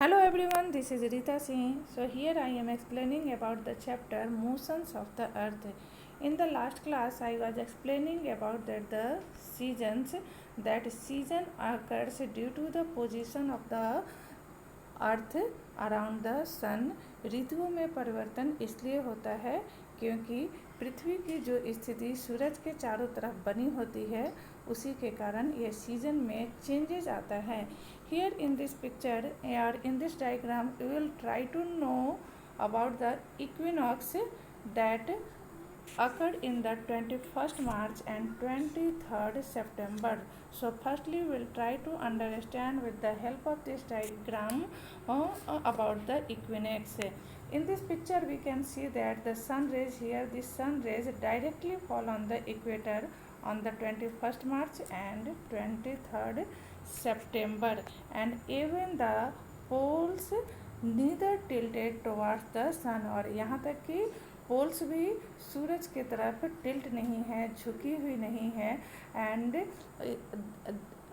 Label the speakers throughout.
Speaker 1: Hello everyone, this is Rita Singh. So here I am explaining about the chapter Motions of the Earth. In the last class I was explaining about the seasons. That season occurs due to the position of the earth around the sun. ऋतुओं में परिवर्तन इसलिए होता है क्योंकि पृथ्वी की जो स्थिति सूरज के चारों तरफ बनी होती है उसी के कारण ये सीजन में चेंजेस आता है। हियर इन दिस पिक्चर और in this diagram we will try to know about the equinox that occurred in the 21st March and 23rd September. So firstly we will try to understand with the help of this diagram about the equinox. In this picture we can see that the sun rays here, the sun rays directly fall on the equator on the 21st March and 23rd September, and even the poles neither tilted towards the sun, और यहाँ तक कि poles भी सूरज की तरफ tilt नहीं है, झुकी हुई नहीं है।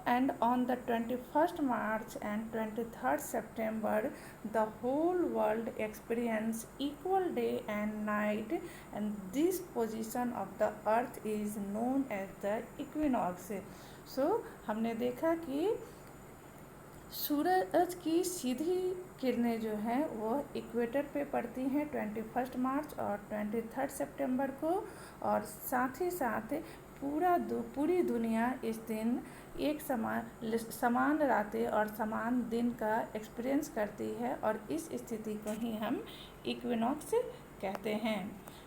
Speaker 1: And on the 21st March and 23rd September the whole world experience equal day and night, and this position of the earth is known as the equinox. So हमने देखा कि सूरज की सीधी किरणें जो हैं वो इक्वेटर पे पड़ती हैं 21 मार्च और 23 सितंबर को, और साथ ही साथ पूरी दुनिया इस दिन एक समान रातें और समान दिन का एक्सपीरियंस करती है, और इस स्थिति को ही हम इक्विनॉक्स कहते हैं।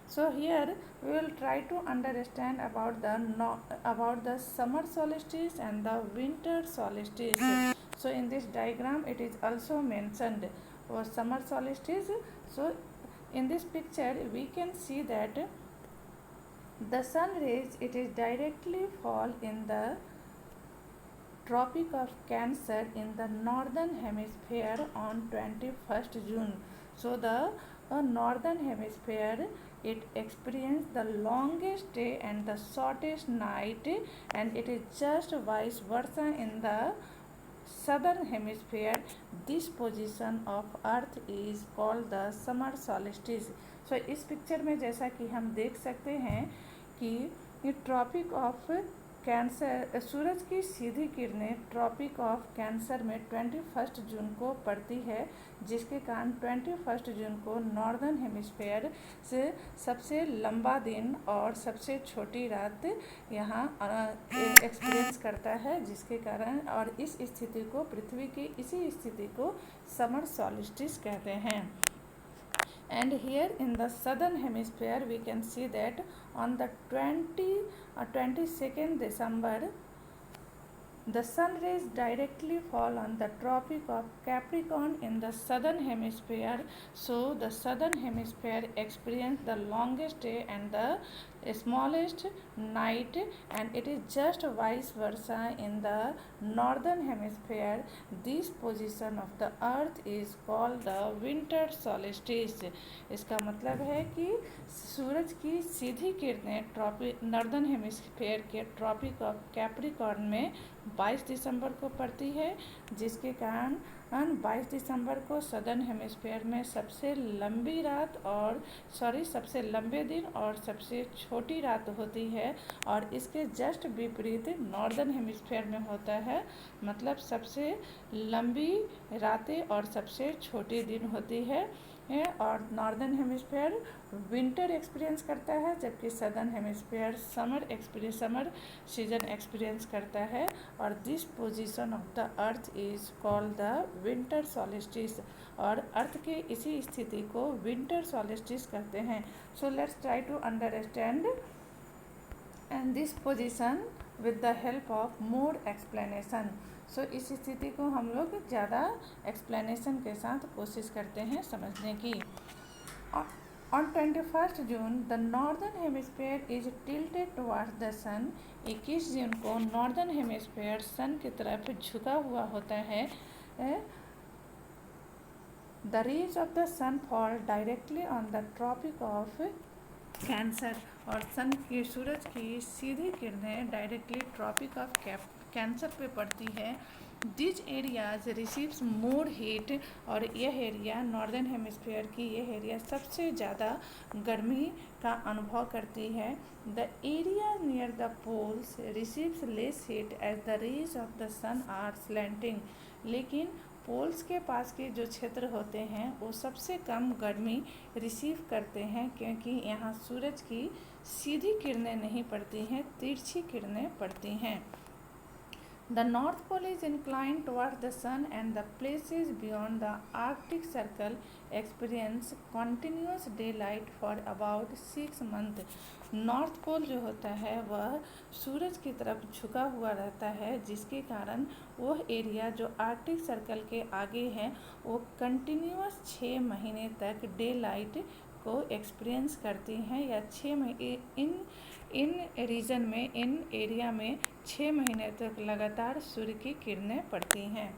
Speaker 1: So here we will try to understand about the summer solstice and the winter solstice. So in this diagram it is also mentioned for summer solstice. So in this picture we can see that the sun rays, it is directly fall in the Tropic of Cancer in the northern hemisphere on 21st June. So the northern hemisphere, it experienced the longest day and the shortest night, and it is just vice versa in the southern hemisphere. This position of earth is called the summer solstice. So इस picture में जैसा कि हम देख सकते हैं कि ये ट्रॉपिक ऑफ कैंसर, सूरज की सीधी किरणें ट्रॉपिक ऑफ कैंसर में 21 जून को पड़ती है, जिसके कारण 21 जून को नॉर्दर्न हेमिस्फेयर से सबसे लंबा दिन और सबसे छोटी रात यहाँ एक्सपीरियंस करता है, जिसके कारण और इस स्थिति को, पृथ्वी की इसी स्थिति को समर सॉल्स्टिस कहते हैं। And here in the southern hemisphere we can see that on the 22nd December the sun rays directly fall on the Tropic of Capricorn in the southern hemisphere. So the southern hemisphere experience the longest day and the smallest night, and it is just vice versa in the northern hemisphere. This position of the earth is called the winter solstice. इसका मतलब है कि सूरज की सीधी किरणें northern hemisphere के tropic of Capricorn में 22 दिसंबर को पड़ती है, जिसके कारण 22 दिसंबर को सदर्न हेमिस्फीयर में सबसे लंबी रात और सबसे लंबे दिन और सबसे छोटी रात होती है, और इसके जस्ट विपरीत नॉर्दर्न हेमिस्फीयर में होता है, मतलब सबसे लंबी रातें और सबसे छोटी दिन होती है, और नॉर्दर्न हेमिस्फीयर विंटर एक्सपीरियंस करता है, जबकि southern hemisphere summer season experience करता है, और this position of the earth is called the winter solstice, और अर्थ के इसी स्थिति को विंटर सॉल्स्टिस कहते हैं। So let's try to understand and this position with the help of more explanation. So इस स्थिति को हम लोग ज़्यादा एक्सप्लेनेशन के साथ कोशिश करते हैं समझने की। On 21 June the northern hemisphere is tilted towards the sun. 21 June को नॉर्दर्न हेमिस्फीयर सन की तरफ झुका हुआ होता है। The rays of the sun fall directly on the tropic of Cancer, और सूरज की सीधी किरणें डायरेक्टली ट्रॉपिक ऑफ कैंसर पे पड़ती है, these areas receives more heat, और यह एरिया नॉर्दर्न हेमिस्फीयर की यह एरिया सबसे ज़्यादा गर्मी का अनुभव करती है। The area near the poles receives less heat as the rays of the sun are slanting, लेकिन पोल्स के पास के जो क्षेत्र होते हैं वो सबसे कम गर्मी रिसीव करते हैं, क्योंकि यहाँ सूरज की सीधी किरणें नहीं पड़ती हैं, तिरछी किरणें पड़ती हैं। The North Pole is inclined toward the sun, and the places beyond the Arctic Circle experience continuous daylight for about 6 months. North Pole जो होता है वह सूरज की तरफ झुका हुआ रहता है, जिसके कारण वह एरिया जो आर्कटिक सर्कल के आगे है वो कंटिन्यूस 6 महीने तक डे लाइट को एक्सपीरियंस करती हैं, या 6 महीने इन रीजन में, इन एरिया में 6 महीने तक लगातार सूर्य की किरणें पड़ती हैं।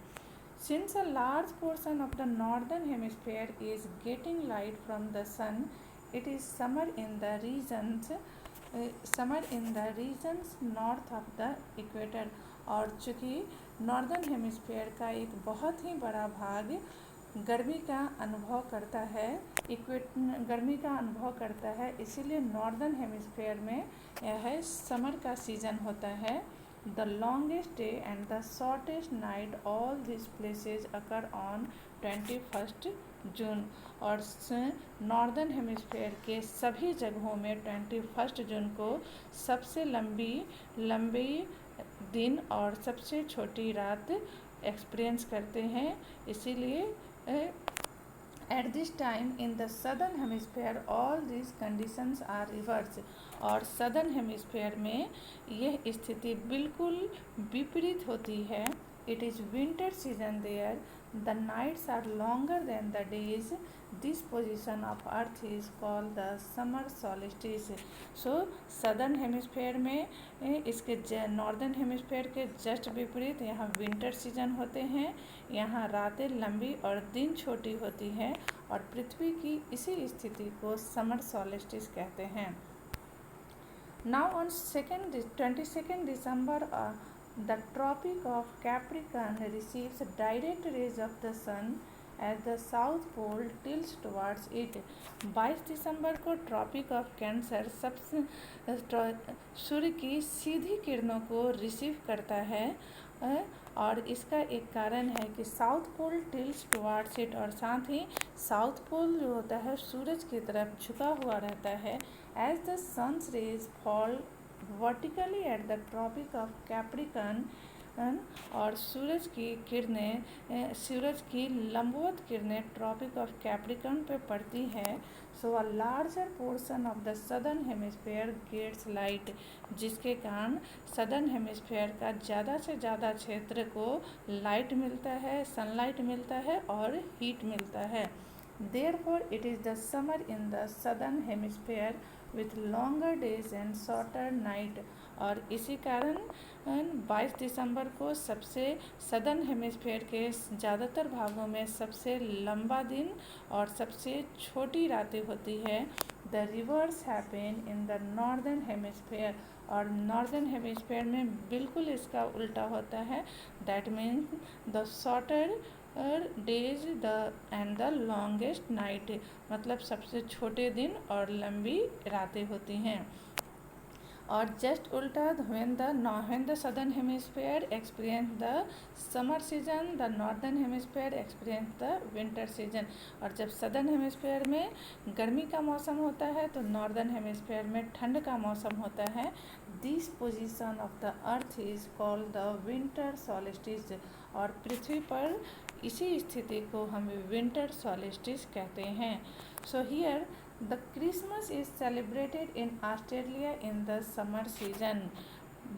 Speaker 1: Since a large portion of the northern hemisphere is getting light from the sun, it is summer in the regions north of the equator. और चूँकि नॉर्दर्न हेमिस्फीयर का एक बहुत ही बड़ा भाग गर्मी का अनुभव करता है, गर्मी का अनुभव करता है, इसीलिए नॉर्दर्न हेमिस्फीयर में यह समर का सीजन होता है। The longest day and the shortest night all this places occur on 21 जून, और नॉर्दर्न हेमिस्फीयर के सभी जगहों में 21 जून को सबसे लंबी दिन और सबसे छोटी रात एक्सपीरियंस करते हैं। इसीलिए at this time in the southern hemisphere all these conditions are reversed, और सदर्न हेमिस्फीयर में यह स्थिति बिल्कुल विपरीत होती है। It is winter season there, the nights are longer than the days, this position of Earth is called the summer solstice. So Southern Hemisphere में इसके नॉर्दर्न हेमिस्फीयर के जस्ट विपरीत यहाँ विंटर सीजन होते हैं, यहाँ रातें लंबी और दिन छोटी होती हैं, और पृथ्वी की इसी स्थिति को समर सॉलिस्टिस कहते हैं। Now on 22nd December, the Tropic of Capricorn receives direct rays of the sun as the South Pole tilts towards it. 22 दिसंबर को ट्रॉपिक ऑफ कैंसर सूर्य की सीधी किरणों को रिसीव करता है, और इसका एक कारण है कि साउथ पोल टिल्स टुवार्ड्स इट, और साथ ही साउथ पोल जो होता है सूरज की तरफ झुका हुआ रहता है। As the sun's rays fall vertically at the tropic of Capricorn, और सूरज की लंबवत किरणें ट्रॉपिक ऑफ कैप्रिकॉर्न पे पड़ती है। So a larger portion of the southern hemisphere gets light, जिसके कारण सदर्न हेमिस्फीयर का ज़्यादा से ज़्यादा क्षेत्र को लाइट मिलता है, सनलाइट मिलता है और हीट मिलता है। Therefore it is the summer in the southern hemisphere with longer days and shorter night, और इसी कारण 22 दिसंबर को सबसे सदर्न हेमिस्फीयर के ज़्यादातर भागों में सबसे लंबा दिन और सबसे छोटी रातें होती है। The reverse happen in the northern hemisphere, और नॉर्दर्न हेमिस्फीयर में बिल्कुल इसका उल्टा होता है। That means the shorter days and the longest night, मतलब सबसे छोटे दिन और लंबी रातें होती हैं। और जस्ट उल्टा, when the southern hemisphere experience the summer season, the northern hemisphere experience the winter season। और जब सदर्न हेमिस्फीयर में गर्मी का मौसम होता है तो नॉर्दर्न हेमिस्फीयर में ठंड का मौसम होता है। This position of the earth is called the winter solstice, और पृथ्वी पर इसी स्थिति को हम विंटर सॉलिस्टिस कहते हैं। So here the Christmas is celebrated in Australia in the summer season.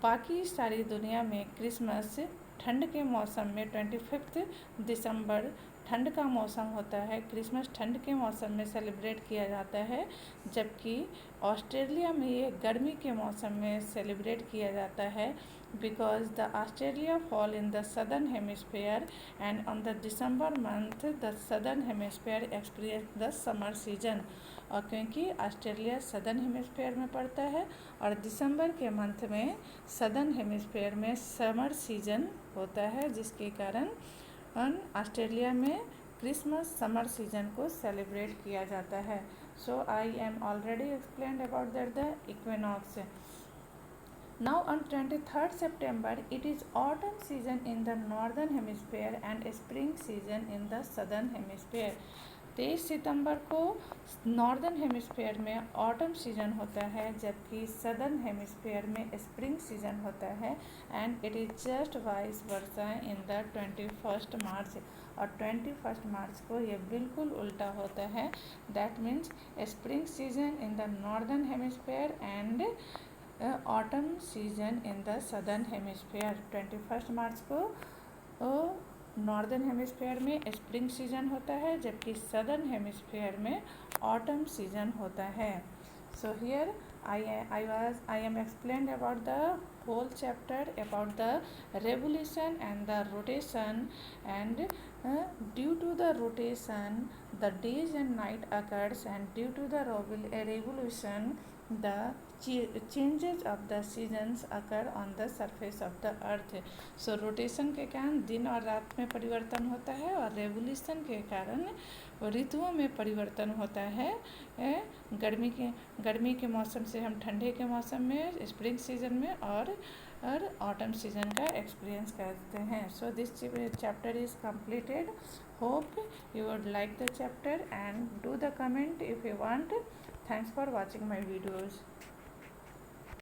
Speaker 1: बाकी सारी दुनिया में क्रिसमस ठंड के मौसम में 25 दिसंबर ठंड का मौसम होता है, क्रिसमस ठंड के मौसम में सेलिब्रेट किया जाता है, जबकि ऑस्ट्रेलिया में ये गर्मी के मौसम में सेलिब्रेट किया जाता है, because the Australia fall in the southern hemisphere and on the December month the southern hemisphere experience the summer season. और क्योंकि ऑस्ट्रेलिया सदर्न हेमिस्फेयर में पड़ता है और दिसंबर के मंथ में सदर्न हेमिस्फेयर में समर सीजन होता है, जिसके कारण ऑस्ट्रेलिया में क्रिसमस समर सीजन को सेलिब्रेट किया जाता है। So I am already explained about that the equinox. Now on 23rd September, it is autumn season in the northern hemisphere and spring season in the southern hemisphere. 23 सितंबर को northern hemisphere में autumn season होता है, जबकि southern hemisphere में spring season होता है, and it is just vice versa in the 21 मार्च। और 21 मार्च को ये बिल्कुल उल्टा होता है। That means spring season in the northern hemisphere and autumn season in the southern hemisphere. 21 मार्च को नॉर्दर्न हेमिस्फेयर में स्प्रिंग सीजन होता है, जबकि सदर्न हेमिस्फेयर में ऑटम सीजन होता है। So here I am explained about the whole chapter about the revolution and the rotation, and due to the rotation the days and night occurs, and due to the revolution the changes of the seasons occur on the surface of the earth. So rotation के कारण दिन और रात में परिवर्तन होता है, और रेवोल्यूशन के कारण ऋतुओं में परिवर्तन होता है। गर्मी के मौसम से हम ठंडे के मौसम में, स्प्रिंग सीजन में और ऑटम सीजन का एक्सपीरियंस करते हैं। So this chapter is completed. Hope you would like the chapter and do the comment if you want. Thanks for watching my videos.